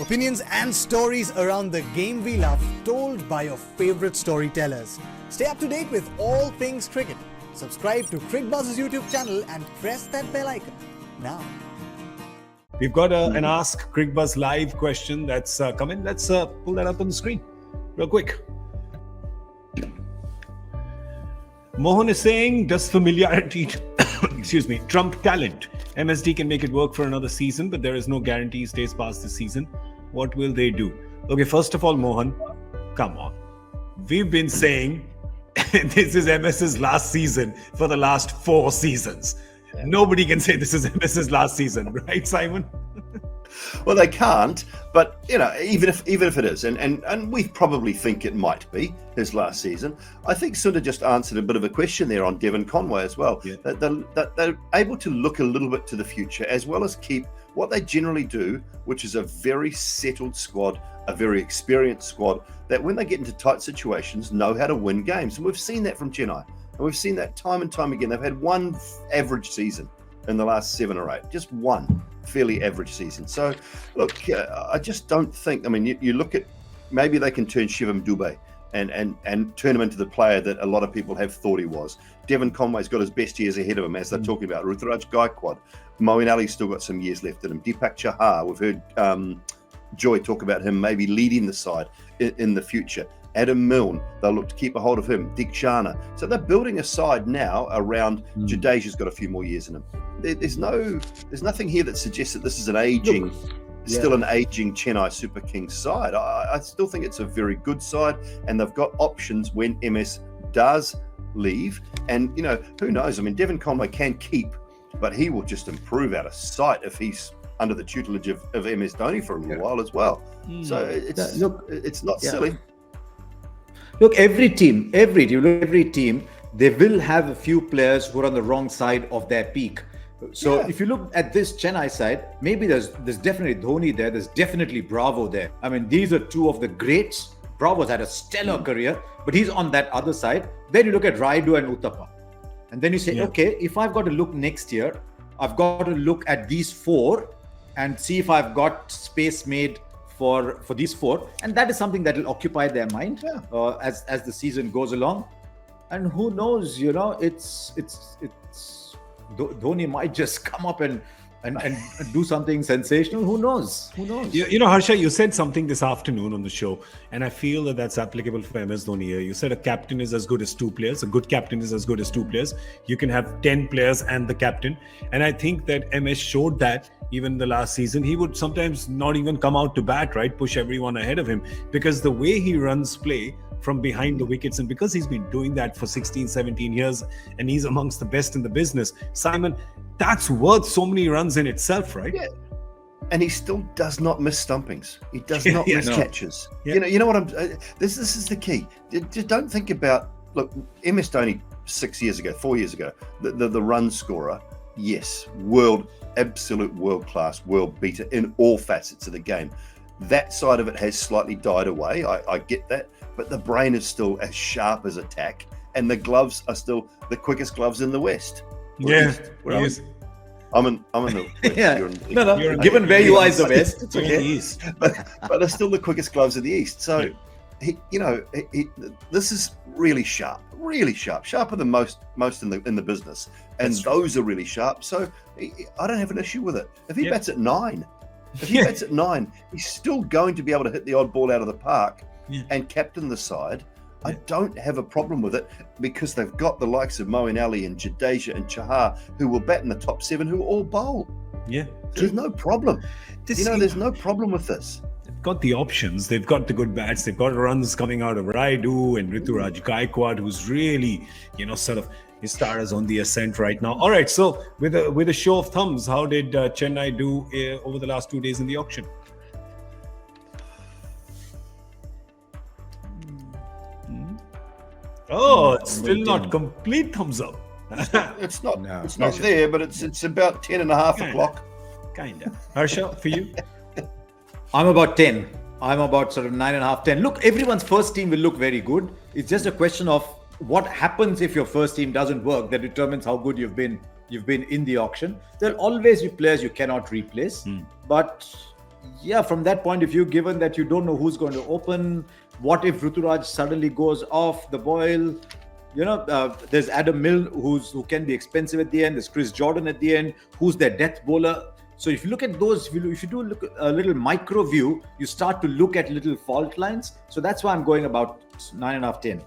Opinions and stories around the game we love, told by your favorite storytellers. Stay up to date with all things cricket. Subscribe to Cricbuzz's YouTube channel and press that bell icon now. We've got an Ask Cricbuzz live question that's come in. Let's pull that up on the screen real quick. Mohan is saying, does familiarity trump talent? MSD can make it work for another season, but there is no guarantee he stays past this season. What will they do? Okay, first of all, Mohan, come on. We've been saying this is MS's last season for the last 4 seasons. Yeah. Nobody can say this is MS's last season, right, Simon? Well, they can't, but even if it is, and we probably think it might be his last season. I think Sunda just answered a bit of a question there on Devon Conway as well. Yeah. That they're able to look a little bit to the future as well as keep what they generally do, which is a very settled squad, a very experienced squad that when they get into tight situations know how to win games. And we've seen that from Chennai, and we've seen that time and time again. They've had one average season in the last 7 or 8, just one fairly average season. So look, I just don't think, you look at, maybe they can turn Shivam Dubé and turn him into the player that a lot of people have thought he was. Devon Conway's got his best years ahead of him, as they're talking about. Ruturaj Gaikwad, Moeen Ali's still got some years left in him. Deepak Chahar, we've heard Joy talk about him maybe leading the side in the future. Adam Milne, they'll look to keep a hold of him. Dikshana. So they're building a side now around Jadeja's got a few more years in him. There's nothing here that suggests that this is an aging, still an aging Chennai Super Kings side. I still think it's a very good side, and they've got options when MS does leave. And who knows? Devon Conway can keep, but he will just improve out of sight if he's under the tutelage of MS Dhoni for a little while as well. So it's not silly. Look, every team, they will have a few players who are on the wrong side of their peak. So if you look at this Chennai side, maybe there's definitely Dhoni there. There's definitely Bravo there. These are 2 of the greats. Bravo's had a stellar career, but he's on that other side. Then you look at Raidu and Uthappa. And then you say, okay, if I've got to look next year, I've got to look at these 4 and see if I've got space made for these 4, and that is something that will occupy their mind as the season goes along. And who knows, it's Dhoni might just come up and do something sensational. Who knows? Harsha, you said something this afternoon on the show, and I feel that that's applicable for MS Dhoni here. You said a captain is as good as 2 players. A good captain is as good as 2 players. You can have 10 players and the captain. And I think that MS showed that even the last season. He would sometimes not even come out to bat, right? Push everyone ahead of him, because the way he runs play from behind the wickets, and because he's been doing that for 16, 17 years, and he's amongst the best in the business, Simon, that's worth so many runs in itself, right? Yeah. And he still does not miss stumpings. He does not miss catches. Yeah. You know what this is the key. Just don't think about, look, MS Dhoni 4 years ago, the run scorer, yes, absolute world-class, world beater in all facets of the game. That side of it has slightly died away. I get that, but the brain is still as sharp as a tack, and the gloves are still the quickest gloves in the West. I'm in the West. Given where you are is the West, it's okay. East. but they're still the quickest gloves in the East. So this is really sharp, sharper than most in the business, and those are really sharp. So I don't have an issue with it. If he bats at 9, he's still going to be able to hit the odd ball out of the park and captain the side. I don't have a problem with it, because they've got the likes of Moeen Ali and Jadeja and Chahar who will bat in the top 7, who all bowl. Yeah, there's no problem. There's no problem with this. They've got the options. They've got the good bats. They've got runs coming out of Raidu and Ruturaj Gaikwad, who's really, sort of his star is on the ascent right now. All right, so with a show of thumbs, how did Chennai do over the last 2 days in the auction? Oh, it's still not complete thumbs up. It's not there, but it's about 10.5 o'clock. Kinda. Harsha, for you? I'm about 10. I'm about sort of 9.5, 10. Look, everyone's first team will look very good. It's just a question of what happens if your first team doesn't work. That determines how good you've been in the auction. There'll always be players you cannot replace, but Yeah, from that point of view, given that you don't know who's going to open, what if Ruturaj suddenly goes off the boil? There's Adam Milne who can be expensive at the end. There's Chris Jordan at the end, who's their death bowler. So if you look at those, if you do look a little micro view, you start to look at little fault lines. So that's why I'm going about 9.5, 10.